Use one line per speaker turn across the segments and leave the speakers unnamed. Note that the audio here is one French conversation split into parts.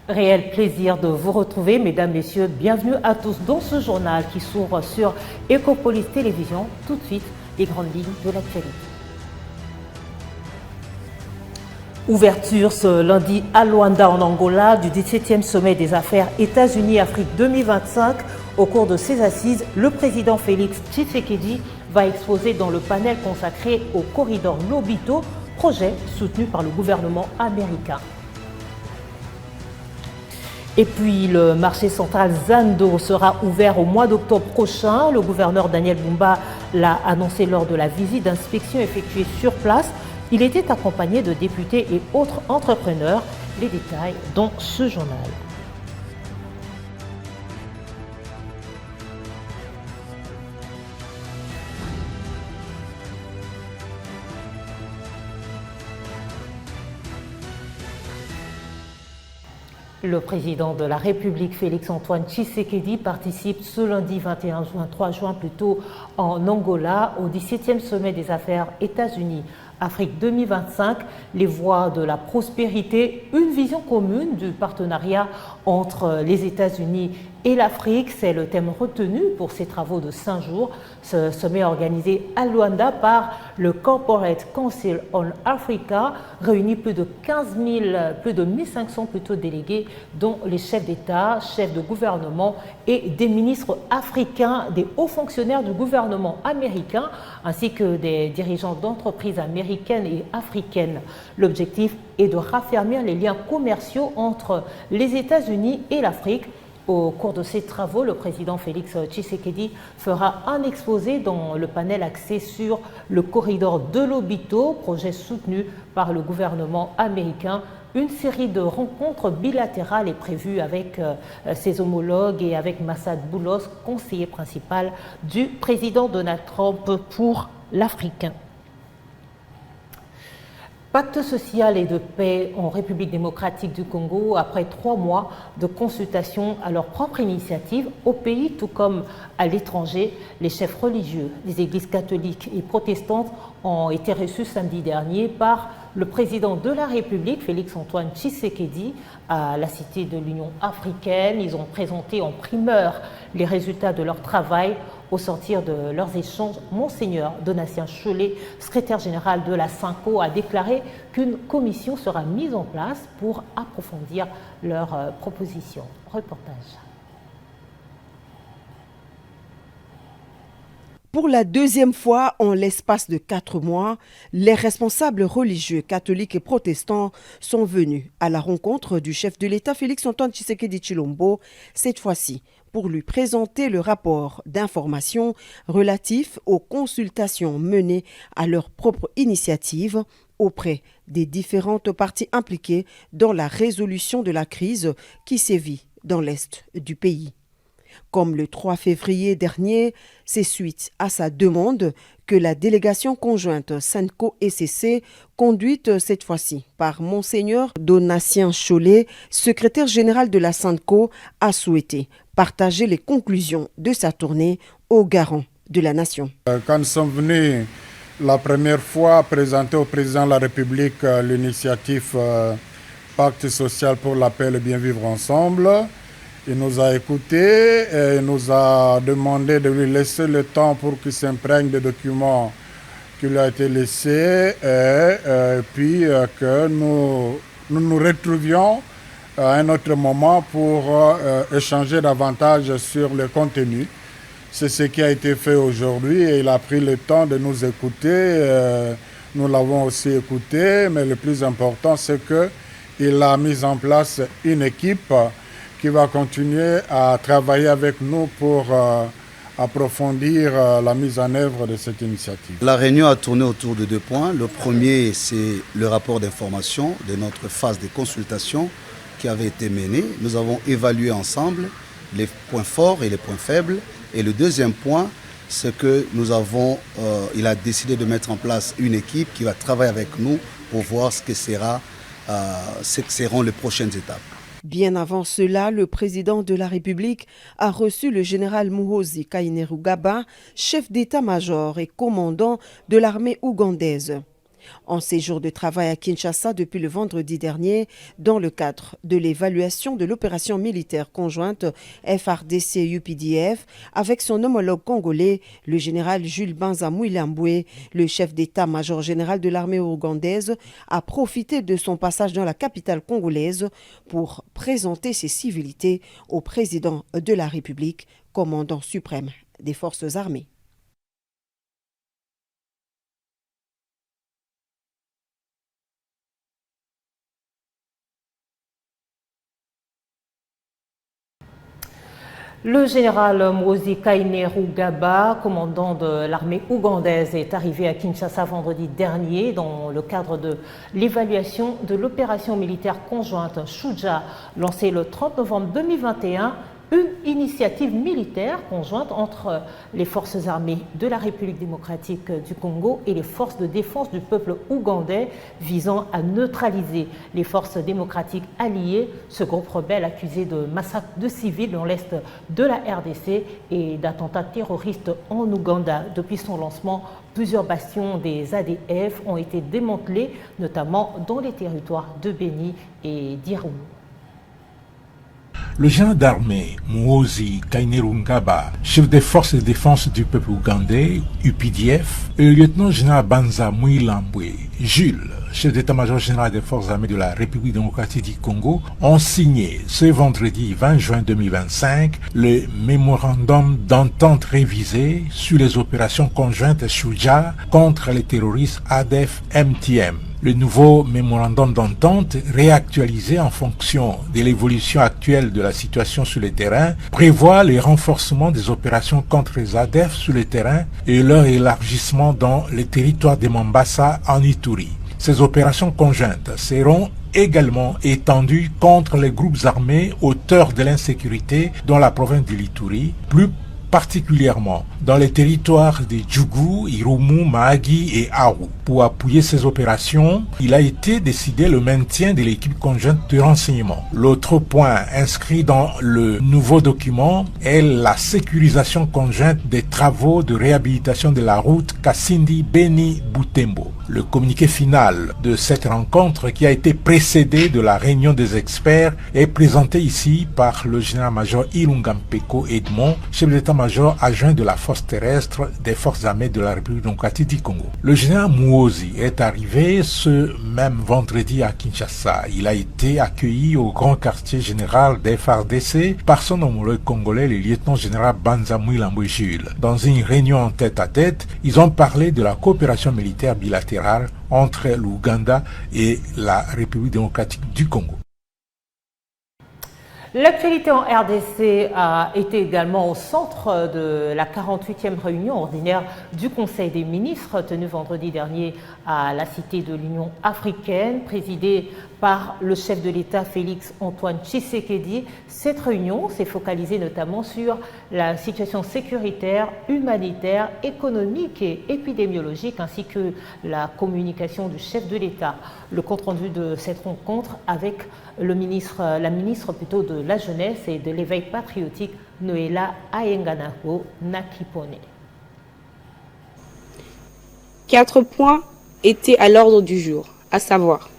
Réel plaisir de vous retrouver, mesdames, messieurs. Bienvenue à tous dans ce journal qui s'ouvre sur Ecopolis Télévision. Tout de suite, les grandes lignes de l'actualité. Ouverture ce lundi à Luanda en Angola du 17e sommet des affaires États-Unis-Afrique 2025. Au cours de ces assises, le président Félix Tshisekedi va exposer dans le panel consacré au corridor Lobito, projet soutenu par le gouvernement américain. Et puis le marché central Zando sera ouvert au mois d'octobre prochain. Le gouverneur Daniel Bumba l'a annoncé lors de la visite d'inspection effectuée sur place. Il était accompagné de députés et autres entrepreneurs. Les détails dans ce journal. Le président de la République, Félix-Antoine Tshisekedi, participe ce lundi 3 juin plutôt en Angola au 17e sommet des affaires États-Unis-Afrique 2025. Les voies de la prospérité, une vision commune du partenariat entre les États-Unis et l'Afrique, c'est le thème retenu pour ces travaux de 5 jours. Ce sommet organisé à Luanda par le Corporate Council on Africa réunit plus de 1500 délégués, dont les chefs d'État, chefs de gouvernement et des ministres africains, des hauts fonctionnaires du gouvernement américain, ainsi que des dirigeants d'entreprises américaines et africaines. L'objectif est de raffermir les liens commerciaux entre les États-Unis et l'Afrique. Au cours de ces travaux, le président Félix Tshisekedi fera un exposé dans le panel axé sur le corridor de Lobito, projet soutenu par le gouvernement américain. Une série de rencontres bilatérales est prévue avec ses homologues et avec Massad Boulos, conseiller principal du président Donald Trump pour l'Afrique. Pacte social et de paix en République démocratique du Congo après 3 mois de consultation à leur propre initiative au pays tout comme à l'étranger. Les chefs religieux des églises catholiques et protestantes ont été reçus samedi dernier par le président de la République, Félix-Antoine Tshisekedi, à la Cité de l'Union africaine. Ils ont présenté en primeur les résultats de leur travail. Au sortir de leurs échanges, Monseigneur Donatien Cholet, secrétaire général de la SYNCO, a déclaré qu'une commission sera mise en place pour approfondir leurs propositions. Reportage.
Pour la 2e fois en l'espace de 4 mois, les responsables religieux catholiques et protestants sont venus à la rencontre du chef de l'État Félix-Antoine Tshisekedi Tshilombo, cette fois-ci pour lui présenter le rapport d'information relatif aux consultations menées à leur propre initiative auprès des différentes parties impliquées dans la résolution de la crise qui sévit dans l'est du pays. Comme le 3 février dernier, c'est suite à sa demande que la délégation conjointe SYNCO-ECC, conduite cette fois-ci par Monseigneur Donatien Cholet, secrétaire général de la SYNCO, a souhaité partager les conclusions de sa tournée au garant de la nation.
Quand nous sommes venus la première fois présenter au président de la République l'initiative Pacte social pour la paix et le bien vivre ensemble, il nous a écoutés et nous a demandé de lui laisser le temps pour qu'il s'imprègne des documents qui lui ont été laissés et puis que nous retrouvions à un autre moment pour échanger davantage sur le contenu. C'est ce qui a été fait aujourd'hui et il a pris le temps de nous écouter. Nous l'avons aussi écouté, mais le plus important, c'est qu'il a mis en place une équipe qui va continuer à travailler avec nous pour approfondir la mise en œuvre de cette initiative.
La réunion a tourné autour de 2 points. Le premier, c'est le rapport d'information de notre phase de consultation qui avait été menée. Nous avons évalué ensemble les points forts et les points faibles. Et le deuxième point, c'est que il a décidé de mettre en place une équipe qui va travailler avec nous pour voir ce que seront les prochaines étapes.
Bien avant cela, le président de la République a reçu le général Muhoozi Kainerugaba, chef d'état-major et commandant de l'armée ougandaise. En séjour de travail à Kinshasa depuis le vendredi dernier, dans le cadre de l'évaluation de l'opération militaire conjointe FARDC-UPDF avec son homologue congolais, le général Jules Banza Mouilamboué, le chef d'état-major général de l'armée ougandaise, a profité de son passage dans la capitale congolaise pour présenter ses civilités au président de la République, commandant suprême des forces armées.
Le général Muhoozi Kainerugaba, commandant de l'armée ougandaise, est arrivé à Kinshasa vendredi dernier dans le cadre de l'évaluation de l'opération militaire conjointe Shuja, lancée le 30 novembre 2021, une initiative militaire conjointe entre les forces armées de la République démocratique du Congo et les forces de défense du peuple ougandais visant à neutraliser les forces démocratiques alliées, ce groupe rebelle accusé de massacres de civils dans l'est de la RDC et d'attentats terroristes en Ouganda. Depuis son lancement, plusieurs bastions des ADF ont été démantelés, notamment dans les territoires de Beni et d'Irumu.
Le général d'armée Muhoozi Kainerugaba, chef des forces de défense du peuple ougandais, UPDF, et le lieutenant-général Banza Mouilamboué, Jules, chef d'état-major général des forces armées de la République démocratique du Congo, ont signé ce vendredi 20 juin 2025 le mémorandum d'entente révisé sur les opérations conjointes Shuja contre les terroristes ADF-MTM. Le nouveau mémorandum d'entente, réactualisé en fonction de l'évolution actuelle de la situation sur le terrain, prévoit le renforcement des opérations contre les ADF sur le terrain et leur élargissement dans le territoire de Mombasa en Ituri. Ces opérations conjointes seront également étendues contre les groupes armés auteurs de l'insécurité dans la province de l'Ituri, plus particulièrement dans les territoires de Djougou, Irumu, Mahagi et Aru. Pour appuyer ces opérations, il a été décidé le maintien de l'équipe conjointe de renseignement. L'autre point inscrit dans le nouveau document est la sécurisation conjointe des travaux de réhabilitation de la route Kassindi-Beni-Butembo. Le communiqué final de cette rencontre, qui a été précédé de la réunion des experts, est présenté ici par le général-major Ilungampeko Edmond, chef d'état-major adjoint de la force terrestre des forces armées de la République démocratique du Congo. Le général Muhoozi est arrivé ce même vendredi à Kinshasa. Il a été accueilli au grand quartier général des FARDC par son homologue congolais, le lieutenant-général Banza Mouilamboué Jules. Dans une réunion en tête-à-tête, ils ont parlé de la coopération militaire bilatérale entre l'Ouganda et la République démocratique du Congo.
L'actualité en RDC a été également au centre de la 48e réunion ordinaire du Conseil des ministres tenue vendredi dernier à la Cité de l'Union africaine, présidée par le chef de l'État Félix Antoine Tshisekedi. Cette réunion s'est focalisée notamment sur la situation sécuritaire, humanitaire, économique et épidémiologique, ainsi que la communication du chef de l'État. Le compte-rendu de cette rencontre avec la ministre de la Jeunesse et de l'Éveil patriotique, Noéla Ayenganako Nakipone.
4 points étaient à l'ordre du jour, à savoir: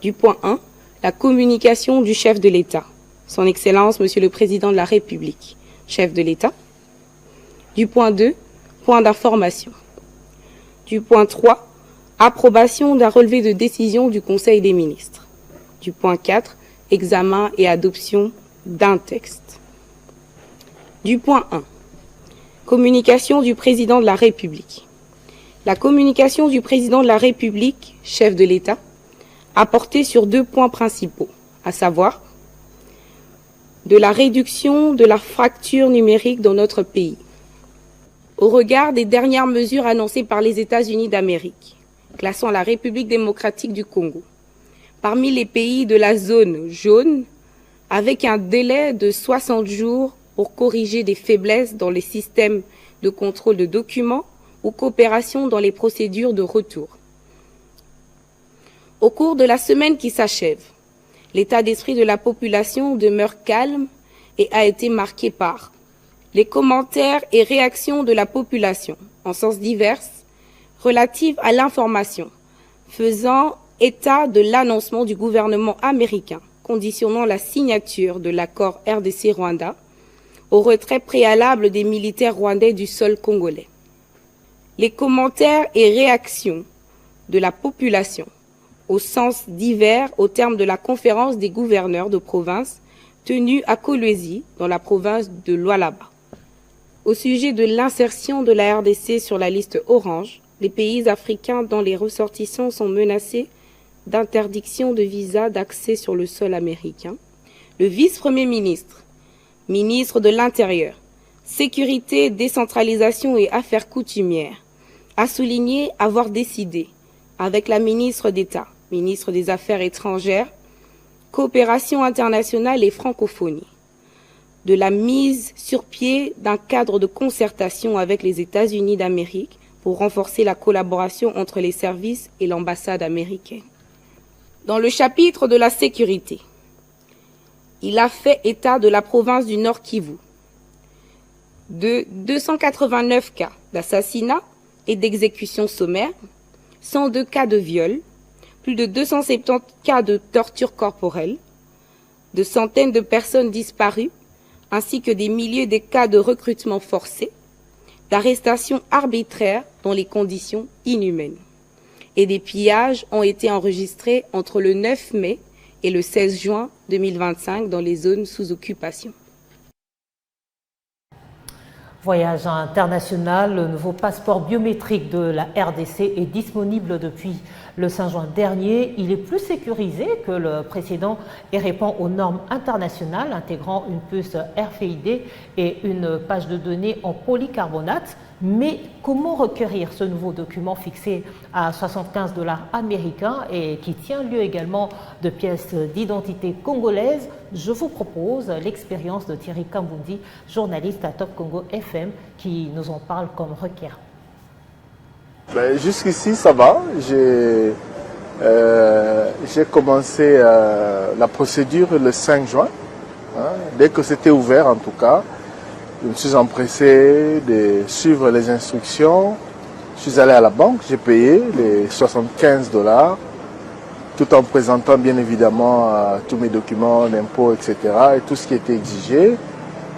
du point 1, la communication du chef de l'État, son Excellence Monsieur le Président de la République, chef de l'État. Du point 2, point d'information. Du point 3, approbation d'un relevé de décision du Conseil des ministres. Du point 4, examen et adoption d'un texte. Du point 1, communication du Président de la République. La communication du Président de la République, chef de l'État, a porté sur 2 points principaux, à savoir de la réduction de la fracture numérique dans notre pays. Au regard des dernières mesures annoncées par les États-Unis d'Amérique, classant la République démocratique du Congo parmi les pays de la zone jaune, avec un délai de 60 jours pour corriger des faiblesses dans les systèmes de contrôle de documents ou coopération dans les procédures de retour. Au cours de la semaine qui s'achève, l'état d'esprit de la population demeure calme et a été marqué par les commentaires et réactions de la population, en sens divers, relative à l'information, faisant état de l'annoncement du gouvernement américain conditionnant la signature de l'accord RDC-Rwanda au retrait préalable des militaires rwandais du sol congolais. Les commentaires et réactions de la population au sens divers au terme de la conférence des gouverneurs de province tenue à Kolwezi dans la province de Lualaba. Au sujet de l'insertion de la RDC sur la liste orange, les pays africains dont les ressortissants sont menacés d'interdiction de visa d'accès sur le sol américain, le vice-premier ministre, ministre de l'Intérieur, Sécurité, Décentralisation et Affaires coutumières, a souligné avoir décidé, avec la ministre d'État, ministre des Affaires étrangères, Coopération internationale et francophonie, de la mise sur pied d'un cadre de concertation avec les États-Unis d'Amérique pour renforcer la collaboration entre les services et l'ambassade américaine. Dans le chapitre de la sécurité, il a fait état de la province du Nord Kivu, de 289 cas d'assassinat et d'exécution sommaire, 102 cas de viol, plus de 270 cas de torture corporelle, de centaines de personnes disparues, ainsi que des milliers de cas de recrutement forcé, d'arrestations arbitraires dans les conditions inhumaines. Et des pillages ont été enregistrés entre le 9 mai et le 16 juin 2025 dans les zones sous occupation.
Voyage international, le nouveau passeport biométrique de la RDC est disponible depuis le 5 juin dernier. Il est plus sécurisé que le précédent et répond aux normes internationales, intégrant une puce RFID et une page de données en polycarbonate. Mais comment requérir ce nouveau document fixé à 75 $ américains et qui tient lieu également de pièces d'identité congolaises? Je vous propose l'expérience de Thierry Kambundi, journaliste à Top Congo FM, qui nous en parle comme requérant.
Jusqu'ici, ça va. J'ai commencé la procédure le 5 juin, dès que c'était ouvert en tout cas. Je me suis empressé de suivre les instructions. Je suis allé à la banque, j'ai payé les 75 $, tout en présentant bien évidemment tous mes documents d'impôts, etc. et tout ce qui était exigé.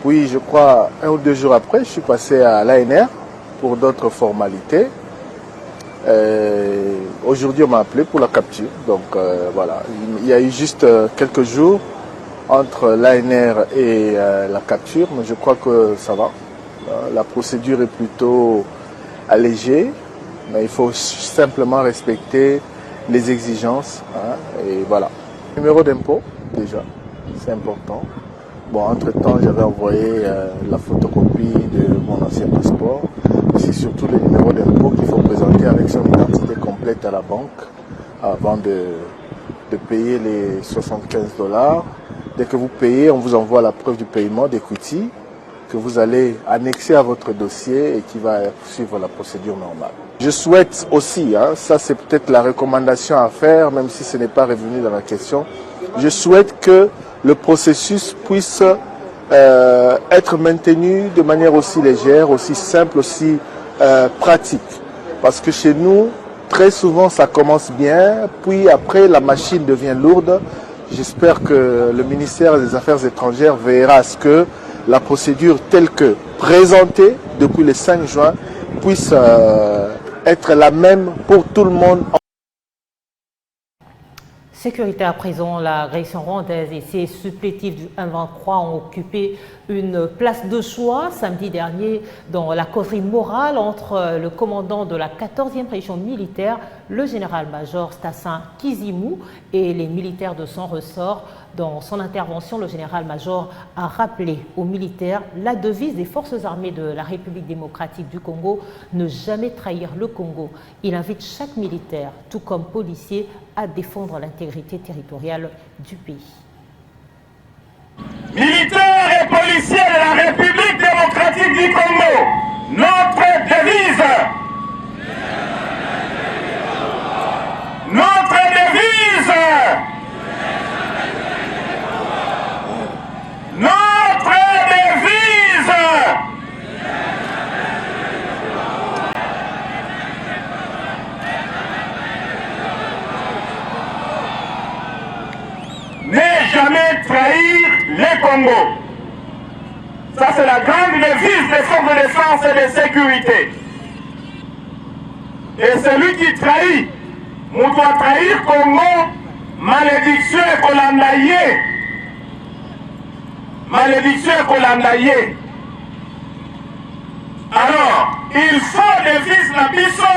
Puis je crois 1 ou 2 jours après, je suis passé à l'ANR pour d'autres formalités. Aujourd'hui, on m'a appelé pour la capture. Donc voilà, il y a eu juste quelques jours entre l'ANR et la capture, mais je crois que ça va. La procédure est plutôt allégée, mais il faut simplement respecter les exigences. Et voilà. Numéro d'impôt, déjà, c'est important. Bon, entre-temps, j'avais envoyé la photocopie de mon ancien passeport. C'est surtout le numéro d'impôt qu'il faut présenter avec son identité complète à la banque avant de payer les 75 $. Dès que vous payez, on vous envoie la preuve du paiement d'Equity que vous allez annexer à votre dossier et qui va suivre la procédure normale. Je souhaite aussi, ça c'est peut-être la recommandation à faire, même si ce n'est pas revenu dans la question, je souhaite que le processus puisse être maintenu de manière aussi légère, aussi simple, aussi pratique. Parce que chez nous, très souvent ça commence bien, puis après la machine devient lourde. J'espère que le ministère des Affaires étrangères veillera à ce que la procédure telle que présentée depuis le 5 juin puisse être la même pour tout le monde.
Sécurité à présent, l'agression rwandaise et ses supplétifs du 1-23 ont occupé une place de choix samedi dernier dans la causerie morale entre le commandant de la 14e région militaire, le général-major Stassin Kizimou, et les militaires de son ressort. Dans son intervention, le général-major a rappelé aux militaires la devise des forces armées de la République démocratique du Congo, ne jamais trahir le Congo. Il invite chaque militaire, tout comme policier, à défendre l'intégrité territoriale du pays.
Militaires et policiers de la République démocratique du Congo, notre devise, Congo. Ça, c'est la grande devise des forces de défense et de sécurité. Et celui qui trahit, on doit trahir Congo, malédiction et colandaye. Malédiction et colandaye. Alors, il faut devise la biso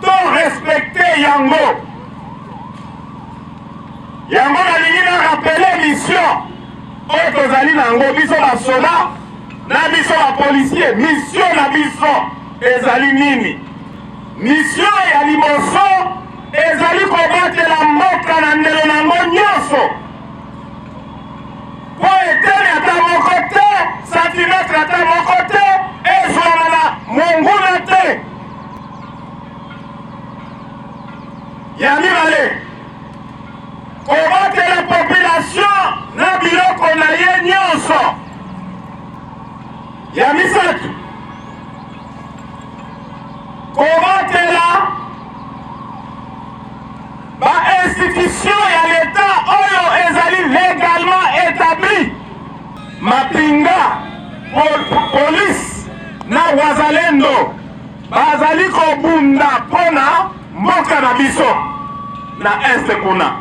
pour respecter Yango. Yango nalingi na rappeler mission. Oyo tozali nango biso basoda na biso bapolisier. Mission na biso ezali nini? Mission ya liboso ezali kobatela mboka na ndelo nango nyonso. Po eteni ata moko te, santimetre ata moko te, ezwama na monguna te. Ya mibale, kobatela population na biloko na ye nyonso. Ya misatu, kobatela ba-institution ya l'État oyo ezali légalement établi. Mapinga, police na wazalendo bazali kobunda pona mboka na biso na este kuna.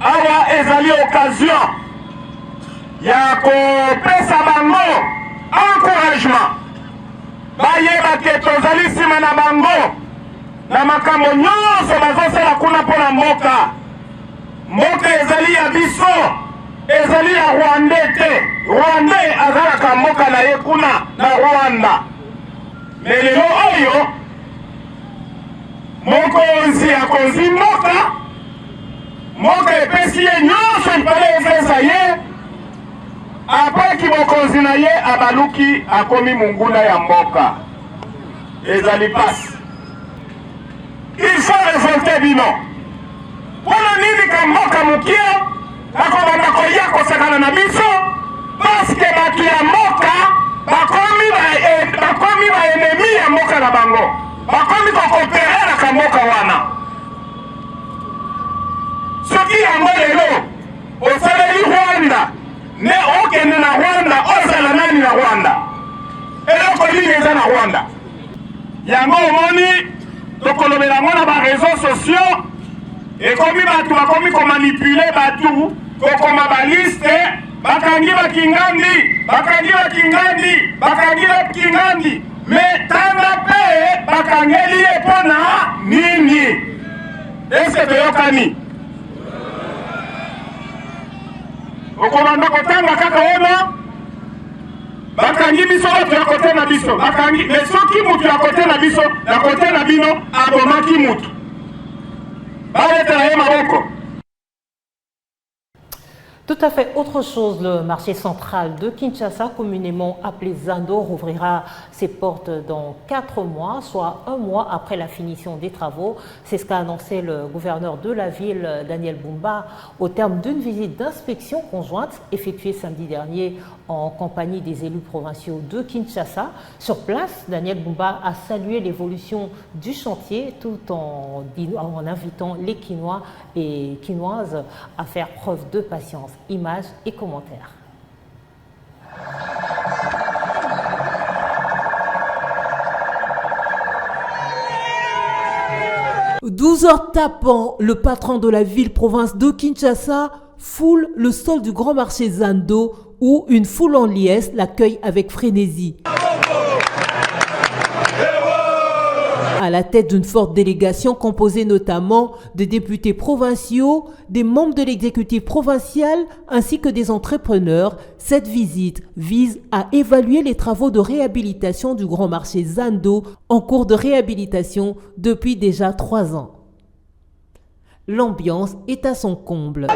Awa ezali occasion ya kopesa bango encouragement. Bayeba ke tozali nsima na bango na makambo nyonso bazosala kuna mpona mboka. Mboka ezali ya biso, ezali ya Rwanda te. Rwanda azalaka mboka na ye kuna na Rwanda. Me lelo oyo mokonzi akonzi mboka, mboka epesi ye nyonso mpale efesa ye, apaki mokonzi na ye abaluki akomi munguna ya mboka. Ezali pasi. Il faut révolter bino. Wana nini ka mboka mukie akobanda koya kosakana na biso paske bato ya mboka bakomi baenemi ya mboka na bango, bakomi kokoperera ka mboka wana. Soki yango lelo osaleli Rwanda ne okende na Rwanda, ozala nani na Rwanda? Eloko nini eza na Rwanda? Yango omoni tokolobela yango na bareseau sociaux, ekomi bato bakomi komanipule batu kokoma baliste, bakangi bakingandi, bakangi bakingandi, bakangi bakingandi. Me tanga pe bakangeli ye pona nini? Eske toyokani? Okomanda kotanga kaka wana bakangi biso bato ya kote na biso, bakangi. Me soki mutu ya kote na biso na kote na bino abomaki mutu, baletela ye maboko.
Tout à fait autre chose, le marché central de Kinshasa, communément appelé Zando, rouvrira ses portes dans 4 mois, soit 1 mois après la finition des travaux. C'est ce qu'a annoncé le gouverneur de la ville, Daniel Bumba, au terme d'une visite d'inspection conjointe effectuée samedi dernier en compagnie des élus provinciaux de Kinshasa. Sur place, Daniel Bumba a salué l'évolution du chantier tout en invitant les Kinois et Kinoises à faire preuve de patience. Images et commentaires. « 12 heures tapant, le patron de la ville-province de Kinshasa foule le sol du grand marché Zando où une foule en liesse l'accueille avec frénésie. À la tête d'une forte délégation composée notamment de députés provinciaux, des membres de l'exécutif provincial ainsi que des entrepreneurs, cette visite vise à évaluer les travaux de réhabilitation du grand marché Zando en cours de réhabilitation depuis déjà 3 ans. L'ambiance est à son comble.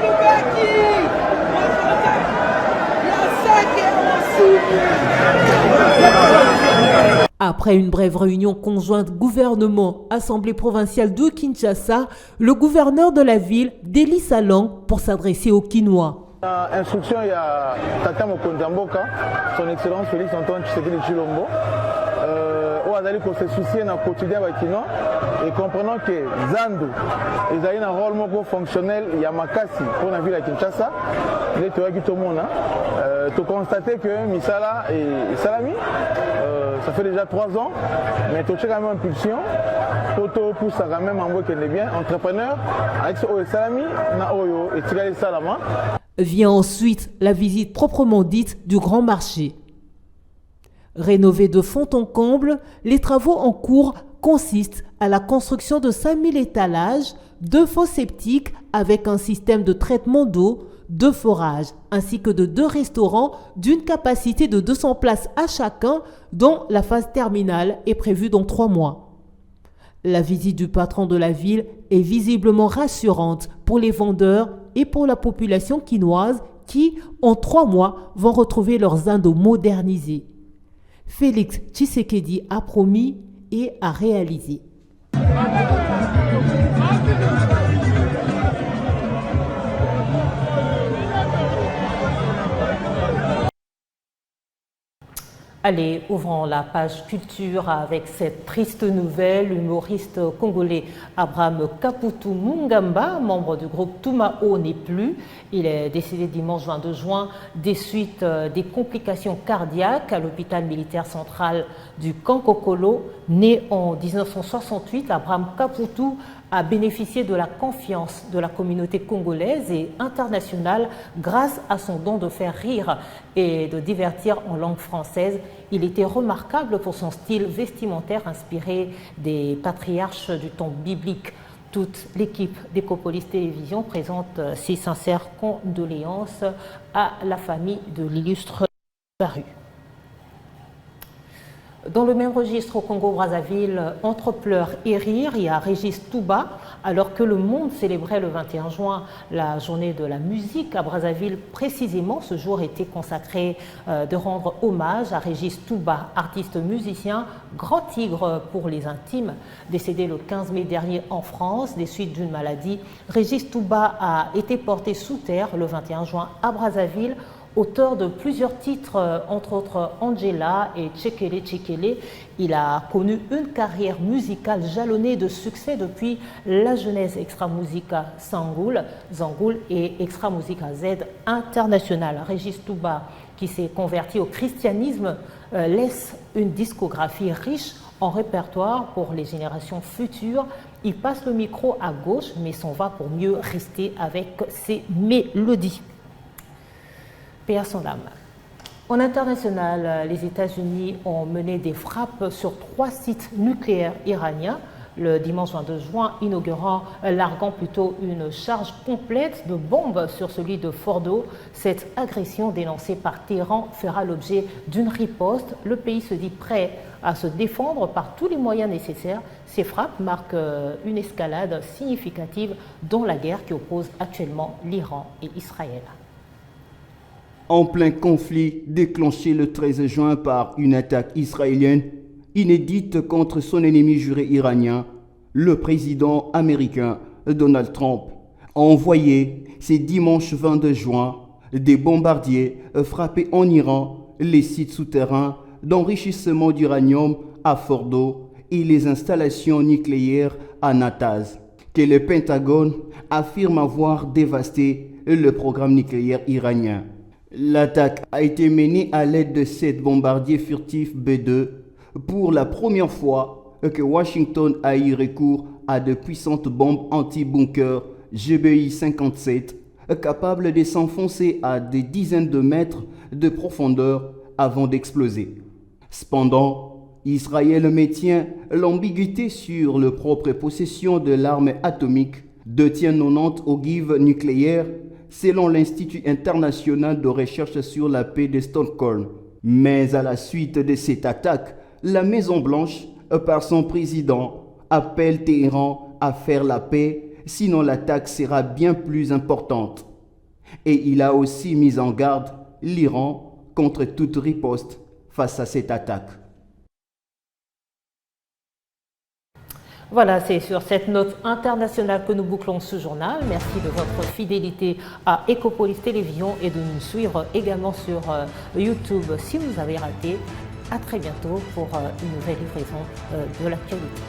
Après une brève réunion conjointe gouvernement-assemblée provinciale de Kinshasa, le gouverneur de la ville délie sa langue pour s'adresser aux Kinois.
Instruction, il y a Tata Mokonzi Mboka, son excellence Félix Antoine Tshisekedi Tshilombo. Ouazali qu'on se soucie dans le quotidien bakinois et comprenons que Zando ils ont un rôle moko fonctionnel il y a makasi pour la ville de Kinshasa les touraki tout le monde tu constater que Misala et Salami ça fait déjà 3 ans mais tu as quand même impulsion pour ça quand même en voie qu'elle est bien entrepreneur avec ce Salami na Oyo et Tigali Salama.
Vient ensuite la visite proprement dite du grand marché. Rénové de fond en comble, les travaux en cours consistent à la construction de 5000 étalages, 2 fosses septiques avec un système de traitement d'eau, 2 forages, ainsi que de 2 restaurants d'une capacité de 200 places à chacun, dont la phase terminale est prévue dans 3 mois. La visite du patron de la ville est visiblement rassurante pour les vendeurs et pour la population quinoise qui, en 3 mois, vont retrouver leurs indos modernisés. Félix Tshisekedi a promis et a réalisé. Allez, ouvrons la page culture avec cette triste nouvelle. L'humoriste congolais Abraham Kaputu Mungamba, membre du groupe Tumao, n'est plus. Il est décédé dimanche 22 juin des suites des complications cardiaques à l'hôpital militaire central du Kankokolo. Né en 1968, Abraham Kaputu a bénéficié de la confiance de la communauté congolaise et internationale grâce à son don de faire rire et de divertir en langue française. Il était remarquable pour son style vestimentaire inspiré des patriarches du temps biblique. Toute l'équipe d'Ecopolis Télévision présente ses sincères condoléances à la famille de l'illustre paru. Dans le même registre au Congo-Brazzaville, entre pleurs et rires, il y a Régis Touba. Alors que le monde célébrait le 21 juin la journée de la musique à Brazzaville, précisément ce jour était consacré de rendre hommage à Régis Touba, artiste musicien, grand tigre pour les intimes. Décédé le 15 mai dernier en France des suites d'une maladie, Régis Touba a été porté sous terre le 21 juin à Brazzaville. Auteur de plusieurs titres, entre autres Angela et Tchekele Tchekele, il a connu une carrière musicale jalonnée de succès depuis la jeunesse Extra Musica Zangoul et Extra Musica Z International. Régis Touba, qui s'est converti au christianisme, laisse une discographie riche en répertoire pour les générations futures. Il passe le micro à gauche, mais s'en va pour mieux rester avec ses mélodies. Paix à son âme. En international, les États-Unis ont mené des frappes sur 3 sites nucléaires iraniens le dimanche 22 juin, larguant plutôt une charge complète de bombes sur celui de Fordo. Cette agression dénoncée par Téhéran fera l'objet d'une riposte. Le pays se dit prêt à se défendre par tous les moyens nécessaires. Ces frappes marquent une escalade significative dans la guerre qui oppose actuellement l'Iran et Israël.
En plein conflit déclenché le 13 juin par une attaque israélienne inédite contre son ennemi juré iranien, le président américain Donald Trump a envoyé ce dimanche 22 juin des bombardiers frapper en Iran les sites souterrains d'enrichissement d'uranium à Fordo et les installations nucléaires à Natanz, que le Pentagone affirme avoir dévasté le programme nucléaire iranien. L'attaque a été menée à l'aide de 7 bombardiers furtifs B-2 pour la première fois que Washington a eu recours à de puissantes bombes anti-bunker GBI-57 capables de s'enfoncer à des dizaines de mètres de profondeur avant d'exploser. Cependant, Israël maintient l'ambiguïté sur la propre possession de l'arme atomique, détient 90 ogives nucléaires selon l'Institut international de recherche sur la paix de Stockholm. Mais à la suite de cette attaque, la Maison-Blanche, par son président, appelle Téhéran à faire la paix, sinon l'attaque sera bien plus importante. Et il a aussi mis en garde l'Iran contre toute riposte face à cette attaque.
Voilà, c'est sur cette note internationale que nous bouclons ce journal. Merci de votre fidélité à Ecopolis Télévision et de nous suivre également sur YouTube si vous avez raté à très bientôt pour une nouvelle livraison de l'actualité.